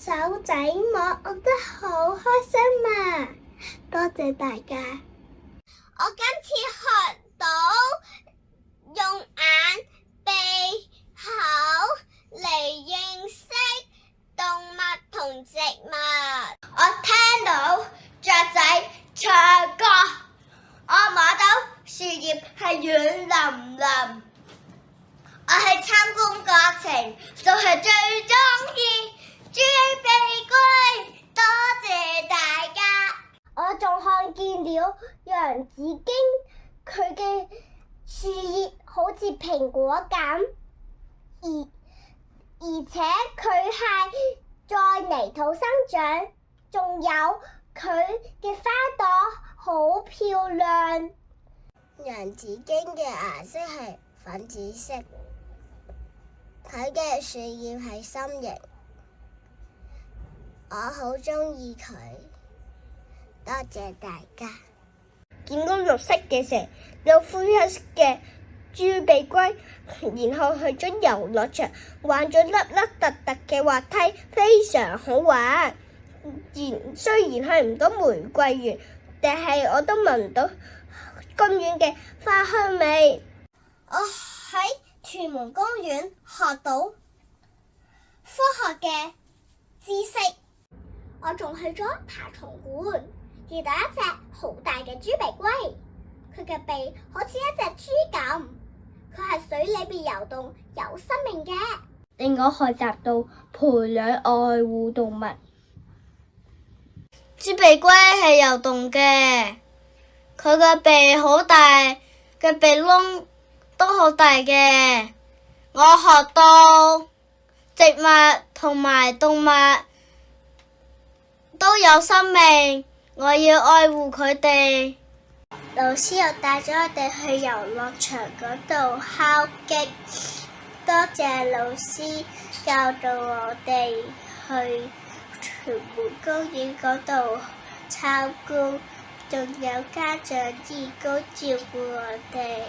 手仔膜，我覺得好開心啊！多謝大家。我今次學到用眼、鼻、口嚟認識動物同植物。我聽到雀仔唱歌，我摸到樹葉係軟腍腍。我去參觀過程，就係最鍾意豬鼻龜。多謝大家。我仲看見了洋紫荊，佢嘅樹葉好似蘋果咁，而且佢係在泥土生長，仲有佢嘅花朵好漂亮。洋紫荊嘅顏色係粉紫色，佢嘅樹葉係心形，我好鍾意佢。多謝大家。見到綠色嘅蛇，有灰黑色嘅豬鼻龜，然後去咗遊樂場，玩咗凹凹凸凸嘅滑梯，非常好玩。雖然去唔到玫瑰園，但係我都聞到公園嘅花香味。我喺屯門公園學到科學嘅知識。我仲去咗爬蟲館，見到一隻好大嘅豬鼻龜，佢嘅鼻好似一隻豬咁，佢喺水裏邊游動，有生命嘅。令我學習到培養愛護動物。豬鼻龜係游動嘅，佢嘅鼻好大，嘅鼻窿都好大嘅。我學到植物同埋動物都有生命，我要愛護佢哋。老師又帶咗我哋去遊樂場嗰度敲擊，多謝老師教導我哋去屯門公園嗰度參觀，仲有家長義工照顧我哋。